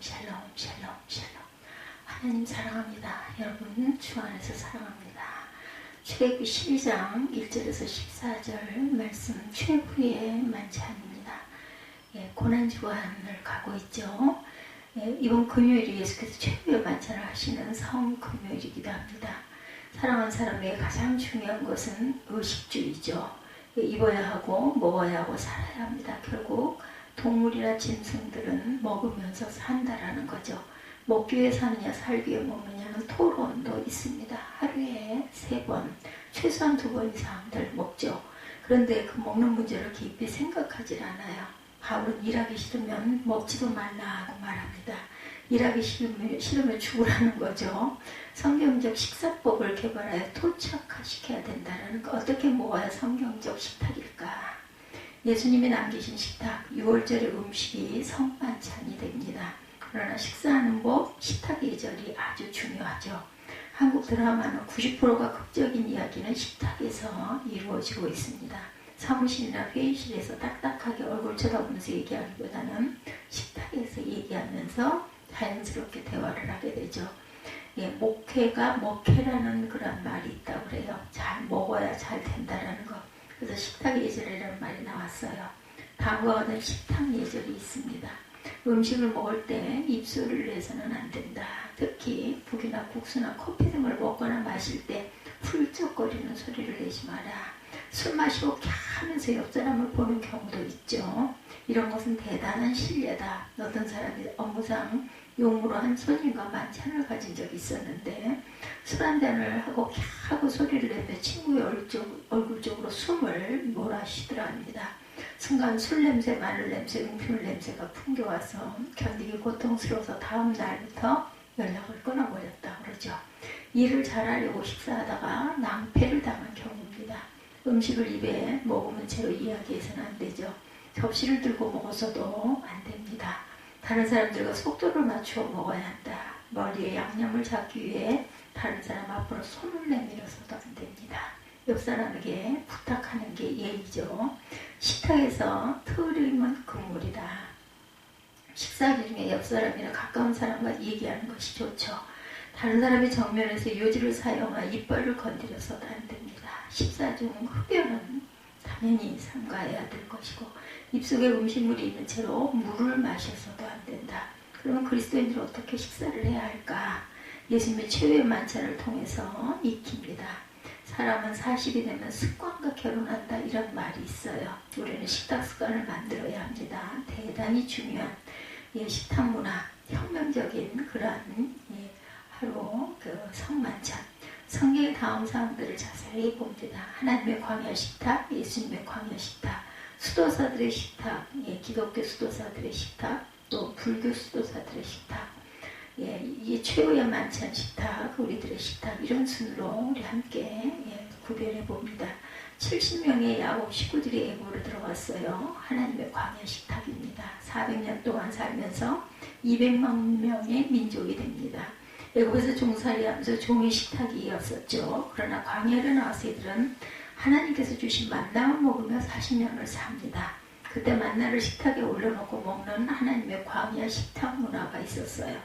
샬롬 샬롬 샬롬. 하나님 사랑합니다. 여러분 주 안에서 사랑합니다. 출애굽기 12장 1절에서 14절 말씀 최후의 만찬입니다. 고난주간을 가고 있죠. 이번 금요일이 예수께서 최후의 만찬을 하시는 성금요일이기도 합니다. 사랑하는 사람에게 가장 중요한 것은 의식주의죠. 입어야 하고 먹어야 하고 살아야 합니다. 결국 동물이나 짐승들은 먹으면서 산다라는 거죠. 먹기 위해 사느냐 살기 위해 먹느냐는 토론도 있습니다. 하루에 3번, 최소한 2번 이상들 먹죠. 그런데 그 먹는 문제를 깊이 생각하지 않아요. 바울은 일하기 싫으면 먹지도 말라 하고 말합니다. 일하기 싫으면 죽으라는 거죠. 성경적 식사법을 개발하여 토착화시켜야 된다는 거. 어떻게 먹어야 성경적 식탁일까? 예수님이 남기신 식탁, 6월절의 음식이 성만찬이 됩니다. 그러나 식사하는 법, 식탁 예절이 아주 중요하죠. 한국 드라마는 90%가 극적인 이야기는 식탁에서 이루어지고 있습니다. 사무실이나 회의실에서 딱딱하게 얼굴 쳐다보면서 얘기하기보다는 식탁에서 얘기하면서 자연스럽게 대화를 하게 되죠. 목회가 먹회라는 그런 말이 있다고 그래요. 잘 먹어야 잘 된다라는 거. 그래서 식탁 예절이라는 말이 나왔어요. 다음과 같은 식탁 예절이 있습니다. 음식을 먹을 때 입술을 내서는 안 된다. 특히 국이나 국수나 커피 등을 먹거나 마실 때 훌쩍거리는 소리를 내지 마라. 술 마시고 캬 하면서 옆 사람을 보는 경우도 있죠. 이런 것은 대단한 실례다. 어떤 사람이 업무상 용으로 한 손님과 만찬을 가진 적이 있었는데 술 한잔을 하고 캬 하고 소리를 내며 친구의 얼굴 쪽으로 숨을 몰아쉬더라 합니다. 순간 술 냄새, 마늘 냄새, 음식물 냄새가 풍겨와서 견디기 고통스러워서 다음 날부터 연락을 끊어버렸다고 그러죠. 일을 잘하려고 식사하다가 낭패를 당한 경우입니다. 음식을 입에 먹으면 채로 이야기해서는 안 되죠. 접시를 들고 먹어서도 안 됩니다. 다른 사람들과 속도를 맞추어 먹어야 한다. 머리에 양념을 잡기 위해 다른 사람 앞으로 손을 내밀어서도 안 됩니다. 옆 사람에게 부탁하는 게 예의죠. 식탁에서 틀림은 금물이다. 식사 중에 옆 사람이나 가까운 사람과 얘기하는 것이 좋죠. 다른 사람의 정면에서 요지를 사용하여 이빨을 건드려서도 안 됩니다. 식사 중 흡연은 당연히 삼가해야 될 것이고 입속에 음식물이 있는 채로 물을 마셔서도 안 된다. 그러면 그리스도인들은 어떻게 식사를 해야 할까? 예수님의 최후의 만찬을 통해서 익힙니다. 사람은 40이 되면 습관과 결혼한다 이런 말이 있어요. 우리는 식탁 습관을 만들어야 합니다. 대단히 중요한 식탁 문화, 혁명적인 그런 하루 성만찬. 성경의 다음 사항들을 자세히 봅니다. 하나님의 광야 식탁, 예수님의 광야 식탁, 수도사들의 식탁, 기독교 수도사들의 식탁, 또 불교 수도사들의 식탁, 이게 최후의 만찬 식탁, 우리들의 식탁, 이런 순으로 우리 함께 구별해 봅니다. 70명의 야곱 식구들이 애굽으로 들어갔어요. 하나님의 광야 식탁입니다. 400년 동안 살면서 200만 명의 민족이 됩니다. 애굽에서 종살이하면서 종의 식탁이었었죠. 그러나 광야를 나와서 이들은 하나님께서 주신 만나만 먹으며 40년을 삽니다. 그때 만나를 식탁에 올려놓고 먹는 하나님의 광야 식탁 문화가 있었어요.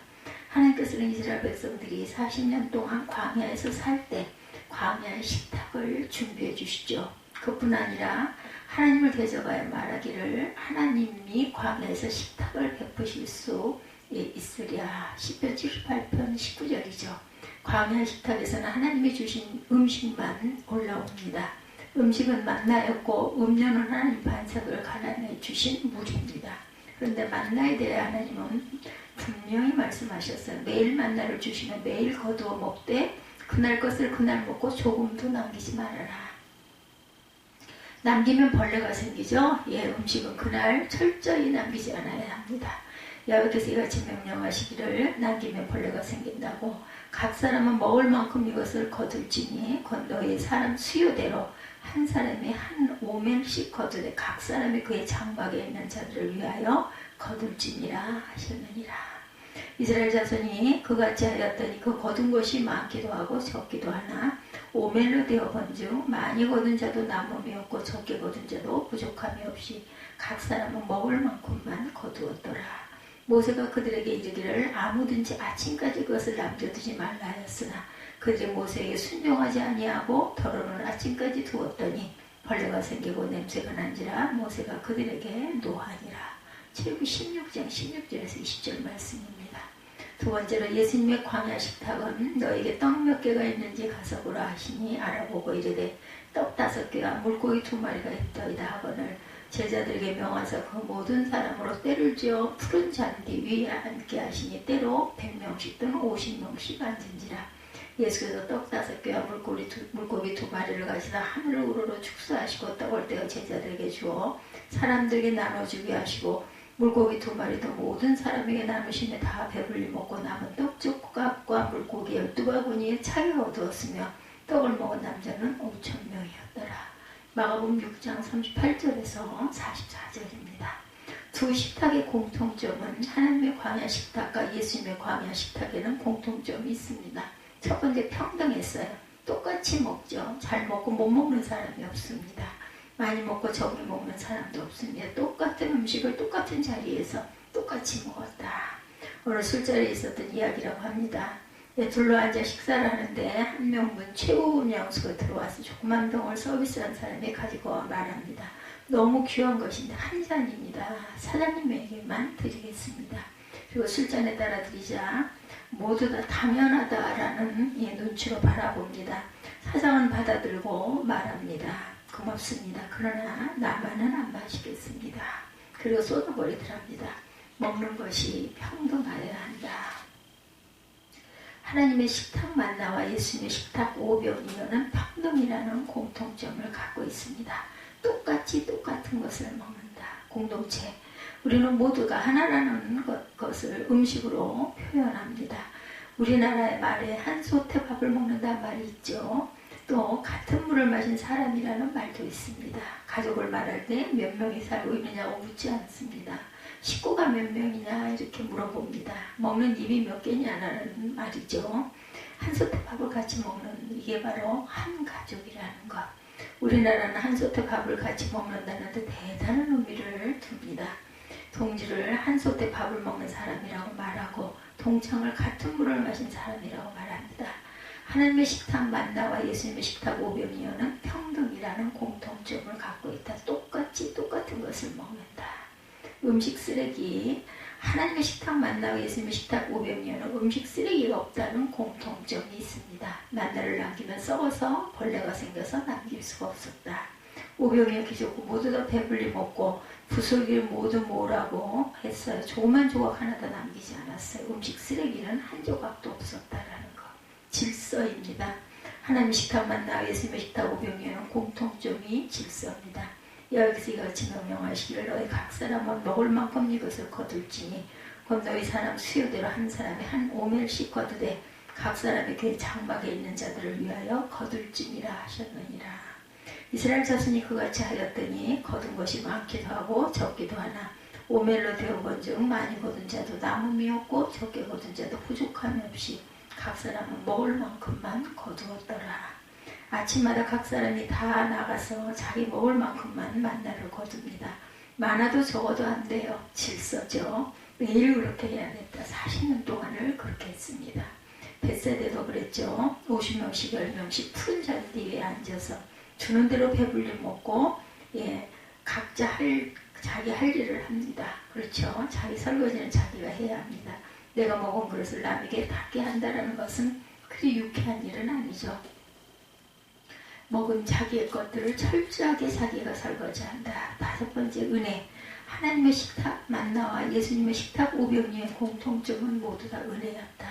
하나님께서는 이스라엘 백성들이 40년 동안 광야에서 살 때 광야의 식탁을 준비해 주시죠. 그뿐 아니라 하나님을 대적하여 말하기를 하나님이 광야에서 식탁을 베푸실 수 있으랴. 시편 78편 19절이죠. 광야 식탁에서는 하나님이 주신 음식만 올라옵니다. 음식은 만나였고 음료는 하나님 반석을 가난해 주신 물입니다. 그런데 만나에 대해 하나님은 분명히 말씀하셨어요. 매일 만나를 주시면 매일 거두어 먹되 그날 것을 그날 먹고 조금도 남기지 말아라. 남기면 벌레가 생기죠. 음식은 그날 철저히 남기지 않아야 합니다. 여호와께서 이같이 명령하시기를 남기면 벌레가 생긴다고 각 사람은 먹을 만큼 이것을 거둘지니 너희 사람 수요대로 한 사람이 한 오멜씩 거두되 각 사람이 그의 장막에 있는 자들을 위하여 거둘지니라 하셨느니라. 이스라엘 자손이 그같이 하였더니 그 거둔 것이 많기도 하고 적기도 하나 오멜로 되어 본즉 많이 거둔 자도 남음이 없고 적게 거둔 자도 부족함이 없이 각 사람은 먹을 만큼만 거두었더라. 모세가 그들에게 이르기를 아무든지 아침까지 그것을 남겨두지 말라 하였으나 그들이 모세에게 순종하지 아니하고 더러는 아침까지 두었더니 벌레가 생기고 냄새가 난지라 모세가 그들에게 노하니라. 출애굽기 16장 16절에서 20절 말씀입니다. 두 번째로 예수님의 광야 식탁은 너에게 떡 몇 개가 있는지 가서 보라 하시니 알아보고 이르되 떡 5개와 물고기 2마리가 있더이다 하거늘 제자들에게 명하사 그 모든 사람으로 때를 지어 푸른 잔디 위에 앉게 하시니 때로 100명씩 또는 50명씩 앉은지라. 예수께서 떡 5개와 물고기 2마리를 가지다 하늘을 우러러 축사하시고 떡을 떼어 제자들에게 주어 사람들에게 나눠주게 하시고 물고기 2마리도 모든 사람에게 나누시며 다 배불리 먹고 남은 떡 조각과 물고기 12바구니에 차게 얻었으며 떡을 먹은 남자는 5,000명이었더라. 마가복음 6장 38절에서 44절입니다. 두 식탁의 공통점은 하나님의 광야 식탁과 예수님의 광야 식탁에는 공통점이 있습니다. 첫 번째, 평등했어요. 똑같이 먹죠. 잘 먹고 못 먹는 사람이 없습니다. 많이 먹고 적게 먹는 사람도 없습니다. 똑같은 음식을 똑같은 자리에서 똑같이 먹었다. 오늘 술자리에 있었던 이야기라고 합니다. 둘러앉아 식사를 하는데 한 명분 최고 음료수가 들어와서 조그만 병을 서비스한 사람이 가지고 와 말합니다. 너무 귀한 것인데 한 잔입니다. 사장님에게만 드리겠습니다. 그리고 술잔에 따라 드리자 모두 다 당연하다라는 눈치로 바라봅니다. 사장은 받아들고 말합니다. 고맙습니다. 그러나 나만은 안 마시겠습니다. 그리고 쏟아버리더랍니다. 먹는 것이 평등하여야 한다. 하나님의 식탁 만나와 예수님의 식탁 오병이어는 평등이라는 공통점을 갖고 있습니다. 똑같이 똑같은 것을 먹는다. 공동체. 우리는 모두가 하나라는 것을 음식으로 표현합니다. 우리나라의 말에 한 솥에 밥을 먹는다는 말이 있죠. 또 같은 물을 마신 사람이라는 말도 있습니다. 가족을 말할 때 몇 명이 살고 있느냐고 묻지 않습니다. 식구가 몇 명이냐 이렇게 물어봅니다. 먹는 입이 몇 개냐는 말이죠. 한 솥에 밥을 같이 먹는 이게 바로 한 가족이라는 것. 우리나라는 한 솥에 밥을 같이 먹는다는 데 대단한 의미를 둡니다. 동지를 한 솥에 밥을 먹는 사람이라고 말하고 동창을 같은 물을 마신 사람이라고 말합니다. 하나님의 식탁 만나와 예수님의 식탁 오병이어는 평등이라는 공통점을 갖고 있다. 똑같이 똑같은 것을 먹는다. 음식 쓰레기. 하나님의 식탁 만나와 예수님의 식탁 오병이어는 음식 쓰레기가 없다는 공통점이 있습니다. 만나를 남기면 썩어서 벌레가 생겨서 남길 수가 없었다. 오병이어 귀족고 모두 다 배불리 먹고 부슬기를 모두 모으라고 했어요. 조그만 조각 하나도 남기지 않았어요. 음식 쓰레기는 한 조각도 없었다라는 것. 질서입니다. 하나님 식탁 만나 예수님의 식탁 오병이어는 공통점이 질서입니다. 여기서 이같이 명령하시기를 너희 각 사람은 먹을 만큼 이것을 거둘지니 곧 너희 사람 수요대로 한 사람이 한 오멜씩 거두되 각 사람의 그 장막에 있는 자들을 위하여 거둘지니라 하셨느니라. 이스라엘 자손이 그같이 하였더니 거둔 것이 많기도 하고 적기도 하나 오멜로 되어본즉 많이 거둔 자도 남음이 없고 적게 거둔 자도 부족함이 없이 각 사람은 먹을 만큼만 거두었더라. 아침마다 각 사람이 다 나가서 자기 먹을 만큼만 만나를 거둡니다. 많아도 적어도 안 돼요. 질서죠. 매일 그렇게 해야겠다. 40년 동안을 그렇게 했습니다. 벳세대도 그랬죠. 50명씩 10명씩 푸른 잔디 위에 앉아서 주는 대로 배불리 먹고 각자 자기 할 일을 합니다. 그렇죠. 자기 설거지는 자기가 해야 합니다. 내가 먹은 그릇을 남에게 닿게 한다는 것은 그리 유쾌한 일은 아니죠. 먹은 자기의 것들을 철저하게 자기가 설거지한다. 5번째, 은혜. 하나님의 식탁 만나와 예수님의 식탁 오병이의 공통점은 모두 다 은혜였다.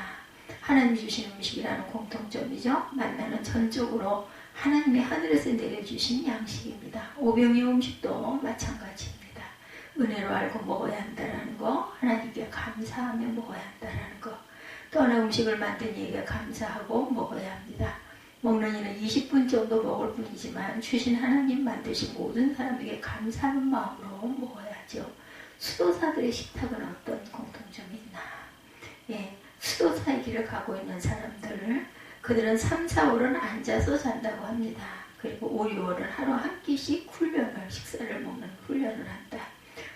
하나님이 주신 음식이라는 공통점이죠. 만나는 전적으로 하나님이 하늘에서 내려주신 양식입니다. 오병이의 음식도 마찬가지입니다. 은혜로 알고 먹어야 한다는 거, 하나님께 감사하며 먹어야 한다는 거, 또 하나 음식을 만든 이에게 감사하고 먹어야 합니다. 먹는 이는 20분 정도 먹을 뿐이지만 주신 하나님 만드신 모든 사람에게 감사하는 마음으로 먹어야죠. 수도사들의 식탁은 어떤 공통점이 있나? 수도사의 길을 가고 있는 사람들, 그들은 3, 4월은 앉아서 잔다고 합니다. 그리고 5, 6월은 하루 한 끼씩 식사를 먹는 훈련을 한다.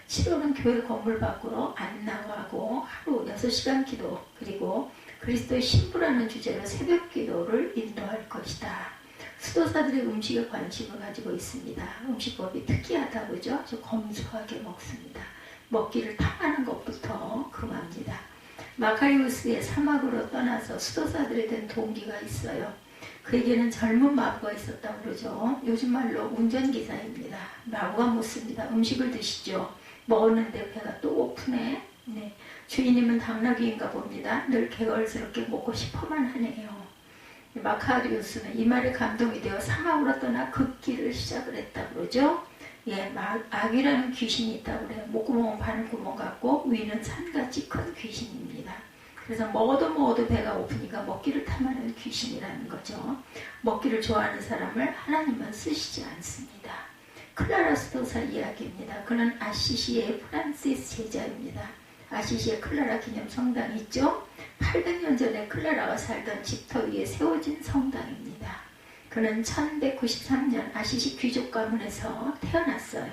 7월은 교회 건물 밖으로 안 나가고 하루 6시간 기도, 그리고 그리스도의 신부라는 주제로 새벽 기도를 인도할 것이다. 수도사들의 음식에 관심을 가지고 있습니다. 음식법이 특이하다 그죠? 아주 검소하게 먹습니다. 먹기를 탐하는 것부터 금합니다. 마카리우스의 사막으로 떠나서 수도사들에 대한 동기가 있어요. 그에게는 젊은 마부가 있었다고 그러죠. 요즘 말로 운전기사입니다. 마부가 묻습니다. 음식을 드시죠. 먹었는데 배가 또 고프네. 네. 주인님은 당나귀인가 봅니다. 늘 개걸스럽게 먹고 싶어만 하네요. 마카리우스는 이 말에 감동이 되어 사막으로 떠나 걷기를 시작을 했다 그러죠. 예, 악이라는 귀신이 있다고 그래요. 목구멍은 바늘구멍 같고 위는 산같이 큰 귀신입니다. 그래서 먹어도 배가 고프니까 먹기를 탐하는 귀신이라는 거죠. 먹기를 좋아하는 사람을 하나님은 쓰시지 않습니다. 클라라 수도사 이야기입니다. 그는 아시시의 프란시스 제자입니다. 아시시의 클라라 기념 성당이 있죠. 800년 전에 클라라가 살던 집터 위에 세워진 성당입니다. 그는 1193년 아시시 귀족 가문에서 태어났어요.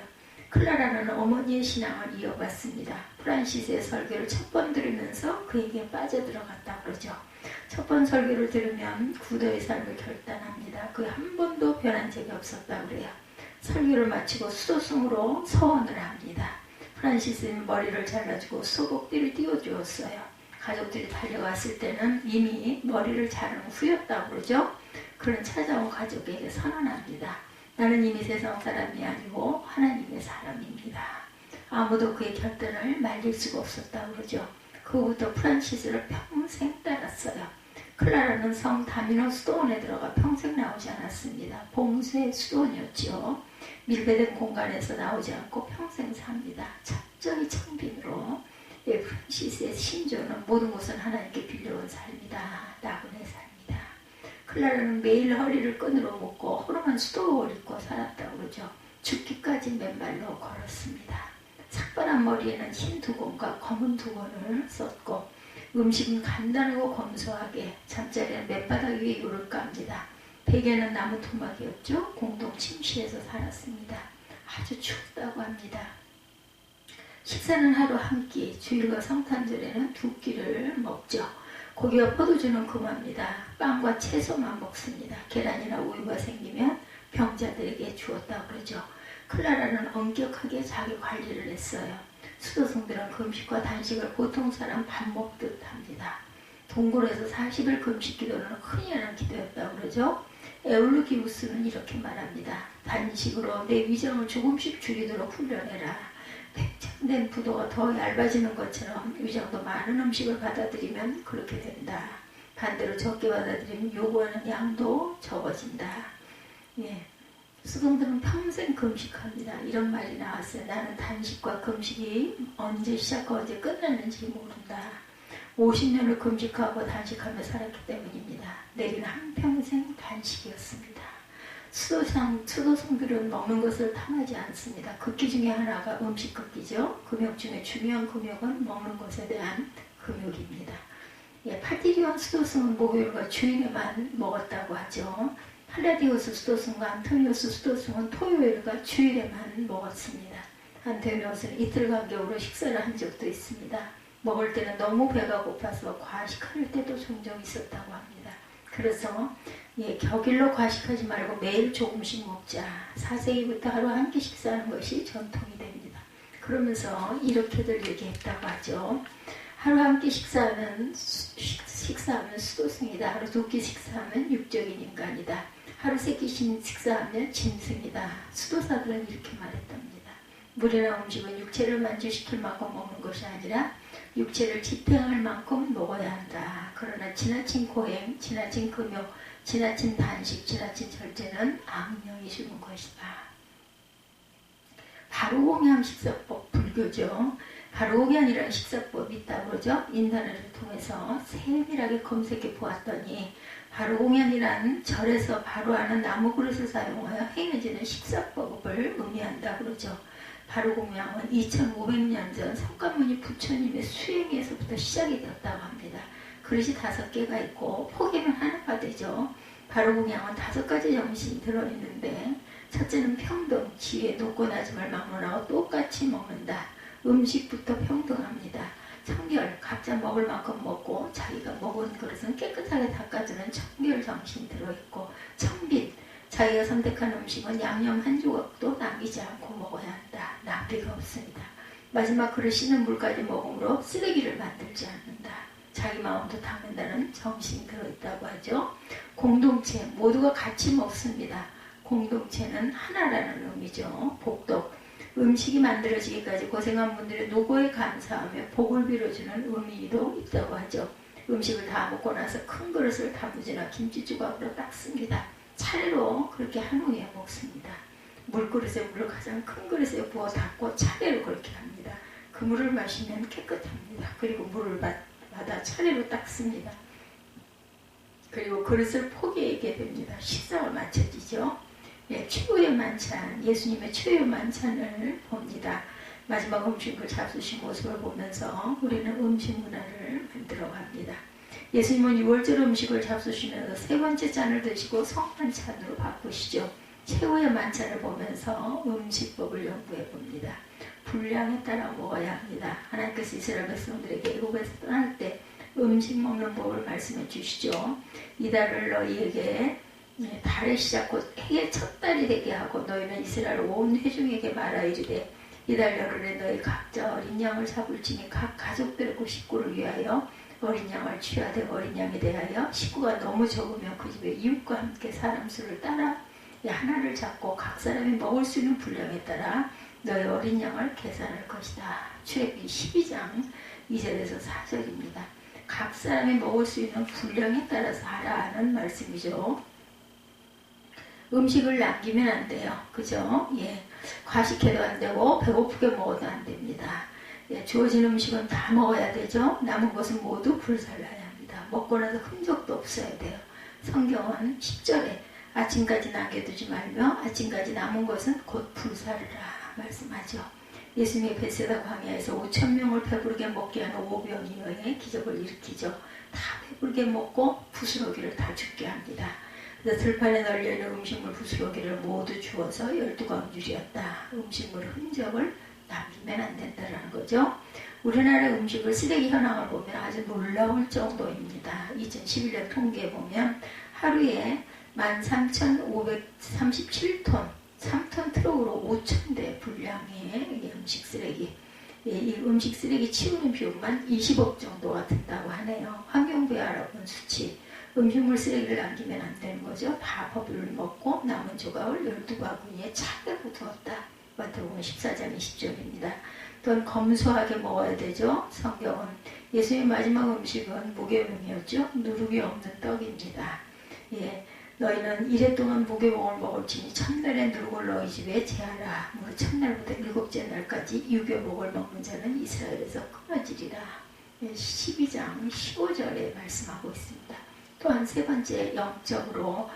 클라라는 어머니의 신앙을 이어받습니다. 프란시스의 설교를 첫 번 들으면서 그에게 빠져들어갔다 그러죠. 첫 번 설교를 들으면 구도의 삶을 결단합니다. 그 한 번도 변한 적이 없었다 그래요. 설교를 마치고 수도승으로 서원을 합니다. 프란시스는 머리를 잘라주고 소복띠를 띄워주었어요. 가족들이 달려갔을 때는 이미 머리를 자른 후였다고 그러죠. 그는 찾아온 가족에게 선언합니다. 나는 이미 세상 사람이 아니고 하나님의 사람입니다. 아무도 그의 결단을 말릴 수가 없었다고 그러죠. 그후부터 프란시스를 평생 따랐어요. 클라라는 성 다미노 수도원에 들어가 평생 나오지 않았습니다. 봉쇄의 수도원이었죠. 밀배된 공간에서 나오지 않고 평생 삽니다. 철저히 청빈으로. 예, 프란시스의 신조는 모든 것은 하나님께 빌려온 삶이다. 나그네 삶이다. 클라라는 매일 허리를 끈으로 묶고 허름한 수도옷을 입고 살았다고 그러죠. 죽기까지 맨발로 걸었습니다. 삭발한 머리에는 흰 두건과 검은 두건을 썼고 음식은 간단하고 검소하게 잠자리는 맨바닥 위에 요를 깝니다. 베개는 나무 토막이었죠. 공동 침실에서 살았습니다. 아주 춥다고 합니다. 식사는 하루 한 끼, 주일과 성탄절에는 2끼를 먹죠. 고기와 포도주는 금합니다. 빵과 채소만 먹습니다. 계란이나 우유가 생기면 병자들에게 주었다고 그러죠. 클라라는 엄격하게 자기 관리를 했어요. 수도승들은 금식과 단식을 보통 사람 밥 먹듯 합니다. 동굴에서 40일 금식 기도는 흔히 하는 기도였다고 그러죠. 에울루기우스는 이렇게 말합니다. 단식으로 내 위장을 조금씩 줄이도록 훈련해라. 팽창된 부도가 더 얇아지는 것처럼 위장도 많은 음식을 받아들이면 그렇게 된다. 반대로 적게 받아들이면 요구하는 양도 적어진다. 예. 수동들은 평생 금식합니다. 이런 말이 나왔어요. 나는 단식과 금식이 언제 시작하고 언제 끝나는지 모른다. 50년을 금식하고 단식하며 살았기 때문입니다. 내겐 한평생 단식이었습니다. 수도성들은 먹는 것을 탐하지 않습니다. 금기 중에 하나가 음식 금기죠. 금욕 중에 중요한 금욕은 먹는 것에 대한 금욕입니다. 예, 파티리온 수도승은 목요일과 주일에만 먹었다고 하죠. 팔라디우스 수도승과 안토니우스 수도승은 토요일과 주일에만 먹었습니다. 안토니우스는 이틀 간격으로 식사를 한 적도 있습니다. 먹을 때는 너무 배가 고파서 과식할 때도 종종 있었다고 합니다. 그래서 격일로 과식하지 말고 매일 조금씩 먹자. 4세기부터 하루 한 끼 식사하는 것이 전통이 됩니다. 그러면서 이렇게들 얘기했다고 하죠. 하루 한 끼 식사하면 수도승이다. 하루 2끼 식사하면 육적인 인간이다. 하루 3끼 식사하면 짐승이다. 수도사들은 이렇게 말했답니다. 물이나 음식은 육체를 만족시킬 만큼 먹는 것이 아니라 육체를 지탱할 만큼 먹어야 한다. 그러나 지나친 고행, 지나친 금욕, 지나친 단식, 지나친 절제는 악령이 주는 것이다. 바로공양 식사법, 불교죠. 바로공양이라는 식사법이 있다고 그러죠. 인터넷을 통해서 세밀하게 검색해 보았더니 바로공양이란 절에서 바로하는 나무 그릇을 사용하여 행해지는 식사법을 의미한다 그러죠. 바로공양은 2500년 전 석가모니 부처님의 수행에서부터 시작이 되었다고 합니다. 그릇이 5개가 있고 포개면 하나가 되죠. 바로공양은 5가지 정신이 들어있는데 첫째는 평등, 지혜, 높고 낮음을 막론하고 똑같이 먹는다. 음식부터 평등합니다. 청결, 각자 먹을 만큼 먹고 자기가 먹은 그릇은 깨끗하게 닦아주는 청결 정신이 들어있고, 청빈, 자기가 선택한 음식은 양념 한 조각도 남기지 않고 먹어야 한다. 낭비가 없습니다. 마지막 그릇 씻는 물까지 먹음으로 쓰레기를 만들지 않는다. 자기 마음도 닦는다는 정신이 들어있다고 하죠. 공동체, 모두가 같이 먹습니다. 공동체는 하나라는 의미죠. 복덕, 음식이 만들어지기까지 고생한 분들의 노고에 감사하며 복을 빌어주는 의미도 있다고 하죠. 음식을 다 먹고 나서 큰 그릇을 단무지나 김치 조각으로 닦습니다. 차례로 그렇게 한 후에 먹습니다. 물그릇에 물을 가장 큰 그릇에 부어 닦고 차례로 그렇게 합니다. 그 물을 마시면 깨끗합니다. 그리고 물을 받아 차례로 닦습니다. 그리고 그릇을 포개게 됩니다. 식사가 마쳐지죠. 예, 최후의 만찬, 예수님의 최후의 만찬을 봅니다. 마지막 음식을 잡수신 모습을 보면서 우리는 음식 문화를 만들어갑니다. 예수님은 6월절 음식을 잡수시면서 세 번째 잔을 드시고 성만찬으로 바꾸시죠. 최후의 만찬을 보면서 음식법을 연구해 봅니다. 분량에 따라 먹어야 합니다. 하나님께서 이스라엘 백성들에게 애굽에서 떠날 때 음식 먹는 법을 말씀해 주시죠. 이달을 너희에게 달의 시작 곧 해의 첫 달이 되게 하고 너희는 이스라엘 온 회중에게 말하 이르되 이달 열흘에 너희 각자 어린 양을 잡을지니 각 가족들의 그 식구를 위하여 어린 양을 취하되 어린 양에 대하여 식구가 너무 적으면 그 집에 이웃과 함께 사람 수를 따라 하나를 잡고 각 사람이 먹을 수 있는 분량에 따라 너희 어린 양을 계산할 것이다. 출애굽기 12장 2절에서 4절입니다. 각 사람이 먹을 수 있는 분량에 따라서 하라는 말씀이죠. 음식을 남기면 안 돼요. 그죠? 예. 과식해도 안 되고 배고프게 먹어도 안 됩니다. 예. 주어진 음식은 다 먹어야 되죠. 남은 것은 모두 불살라야 합니다. 먹고 나서 흔적도 없어야 돼요. 성경은 10절에 아침까지 남겨두지 말며 아침까지 남은 것은 곧 불살르라 말씀하죠. 예수님의 베세다 광야에서 5,000명을 배부르게 먹게 하는 오병이어의 기적을 일으키죠. 다 배부르게 먹고 부스러기를 다 죽게 합니다. 그래서 들판에 널려있는 음식물 부스러기를 모두 주어서 12광줄이었다. 음식물 흔적을 남기면 안 된다는 거죠. 우리나라 음식을 쓰레기 현황을 보면 아주 놀라울 정도입니다. 2011년 통계에 보면 하루에 13,537톤 3톤 트럭으로 5,000대 분량의 음식 쓰레기, 이 음식 쓰레기 치우는 비용만 20억 정도가 든다고 하네요. 환경부에 알아본 수치, 음식물 쓰레기를 남기면 안 되는 거죠. 다 법을 먹고 남은 조각을 12바구니에 차게 부었다. 마태복음 14장 20절입니다. 또한 검소하게 먹어야 되죠. 성경은 예수의 마지막 음식은 무교병이었죠. 누룩이 없는 떡입니다. 예. 너희는 이래 동안 무교병을 먹을지니 첫날에 누룩을 너희 집에 제하라. 첫날부터 일곱째 날까지 유교복을 먹는 자는 이스라엘에서 끊어지리라. 12장 15절에 말씀하고 있습니다. 또한 세 번째 영적으로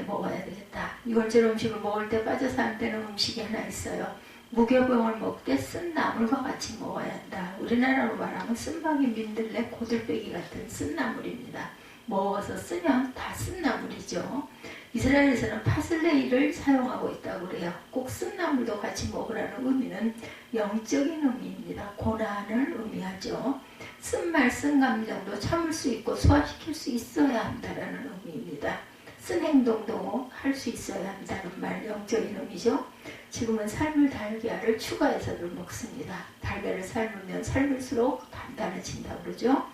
먹어야 되겠다. 6월절 음식을 먹을 때 빠져서 안 되는 음식이 하나 있어요. 무교병을 먹을 때 쓴 나물과 같이 먹어야 한다. 우리나라로 말하면 쓴방이 민들레 고들빼기 같은 쓴 나물입니다. 먹어서 쓰면 다 쓴나물이죠. 이스라엘에서는 파슬레이를 사용하고 있다고 그래요. 꼭 쓴나물도 같이 먹으라는 의미는 영적인 의미입니다. 고난을 의미하죠. 쓴말, 쓴 감정도 참을 수 있고 소화시킬 수 있어야 한다는 의미입니다. 쓴 행동도 할 수 있어야 한다는 말, 영적인 의미죠. 지금은 삶을 달걀을 추가해서도 먹습니다. 달걀을 삶으면 삶을수록 단단해진다고 그러죠.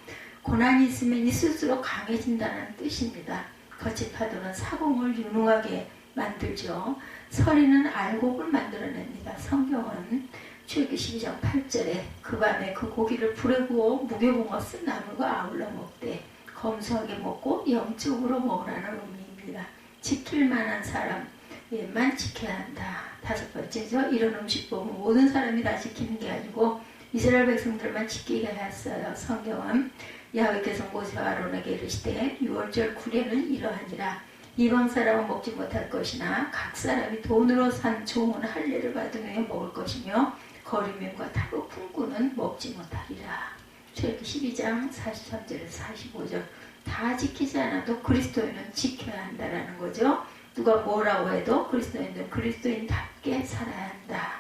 고난이 있으면 있을수록 강해진다는 뜻입니다. 거친 파도는 사공을 유능하게 만들죠. 서리는 알곡을 만들어냅니다. 성경은 출애굽기 12장 8절에 그 밤에 그 고기를 불에 구워 무교봉어 쓴 나물과 아울러 먹되 검소하게 먹고 영적으로 먹으라는 의미입니다. 지킬 만한 사람만 지켜야 한다. 다섯 번째죠. 이런 음식법은 모든 사람이 다 지키는 게 아니고 이스라엘 백성들만 지키게 했어요. 성경은 야훼께서 모세와 아론에게 이르시되 6월절 구례는 이러하니라. 이방 사람은 먹지 못할 것이나 각 사람이 돈으로 산 좋은 할례를 받은 후에 먹을 것이며 거리면과 타고 품꾼은 먹지 못하리라. 출애굽기 12장 43절에서 45절. 다 지키지 않아도 그리스도인은 지켜야 한다라는 거죠. 누가 뭐라고 해도 그리스도인은 그리스도인답게 살아야 한다.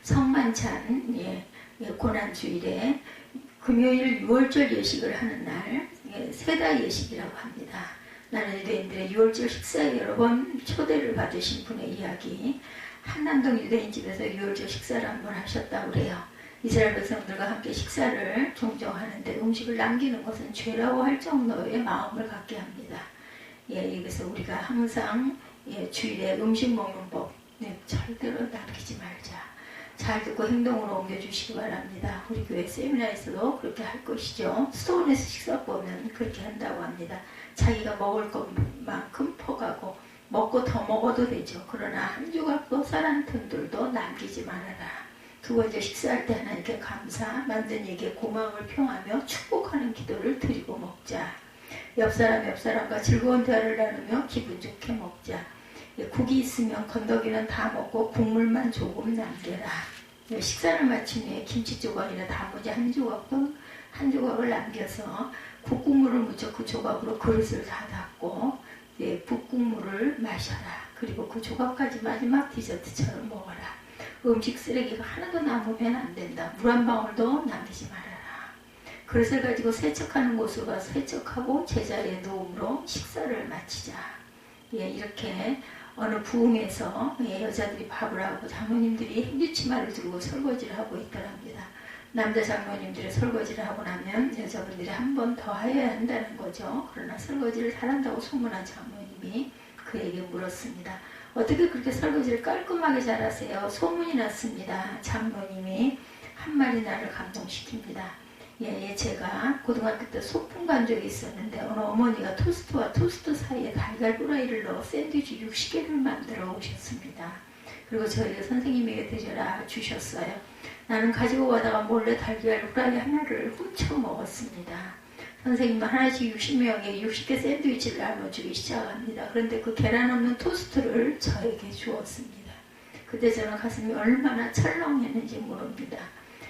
성만찬 고난주일에 금요일 유월절 예식을 하는 날 세다 예식이라고 합니다. 나는 유대인들의 유월절 식사에 여러 번 초대를 받으신 분의 이야기. 한남동 유대인 집에서 유월절 식사를 한번 하셨다고 그래요. 이스라엘 백성들과 함께 식사를 종종 하는데 음식을 남기는 것은 죄라고 할 정도의 마음을 갖게 합니다. 그래서 우리가 항상 주일에 음식 먹는 법 절대로 남기지 말자. 잘 듣고 행동으로 옮겨주시기 바랍니다. 우리 교회 세미나에서도 그렇게 할 것이죠. 수도원에서 식사법은 그렇게 한다고 합니다. 자기가 먹을 것만큼 퍼가고 먹고 더 먹어도 되죠. 그러나 한 조각도 쌀 한 푼들도 남기지 말아라. 두 번째 식사할 때 하나님께 감사, 만든 이에게 고마움을 표하며 축복하는 기도를 드리고 먹자. 옆 사람과 즐거운 대화를 나누며 기분 좋게 먹자. 국이 있으면 건더기는 다 먹고 국물만 조금 남겨라. 식사를 마친 후에 김치 조각이나 단무지 한 조각을 남겨서 국국물을 묻혀 그 조각으로 그릇을 다 닫고 국국물을 마셔라. 그리고 그 조각까지 마지막 디저트처럼 먹어라. 음식 쓰레기가 하나도 남으면 안 된다. 물 한 방울도 남기지 말아라. 그릇을 가지고 세척하는 곳으로 가서 세척하고 제자리에 놓음으로 식사를 마치자. 이렇게 어느 부흥에서 여자들이 밥을 하고 장모님들이 행주치마를 들고 설거지를 하고 있더랍니다. 남자 장모님들이 설거지를 하고 나면 여자분들이 한 번 더 해야 한다는 거죠. 그러나 설거지를 잘한다고 소문한 장모님이 그에게 물었습니다. 어떻게 그렇게 설거지를 깔끔하게 잘하세요? 소문이 났습니다. 장모님이 한 말이 나를 감동시킵니다. 제가 고등학교 때 소풍 간 적이 있었는데 어느 어머니가 토스트와 토스트 사이에 달걀 후라이를 넣어 샌드위치 60개를 만들어 오셨습니다. 그리고 저에게 선생님에게 드려라 주셨어요. 나는 가지고 가다가 몰래 달걀 후라이 하나를 훔쳐 먹었습니다. 선생님은 하나씩 60명에 60개 샌드위치를 나눠주기 시작합니다. 그런데 그 계란 없는 토스트를 저에게 주었습니다. 그때 저는 가슴이 얼마나 철렁했는지 모릅니다.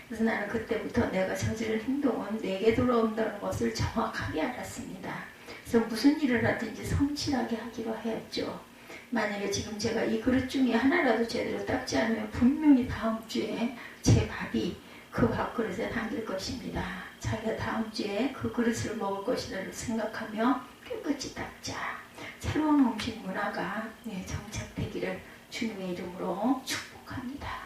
그래서 나는 그때부터 내가 저지른 행동은 내게 돌아온다는 것을 정확하게 알았습니다. 그래서 무슨 일을 하든지 성실하게 하기로 하였죠. 만약에 지금 제가 이 그릇 중에 하나라도 제대로 닦지 않으면 분명히 다음 주에 제 밥이 그 밥그릇에 담길 것입니다. 자기가 다음 주에 그 그릇을 먹을 것이라고 생각하며 깨끗이 닦자. 새로운 음식 문화가 정착되기를 주님의 이름으로 축복합니다.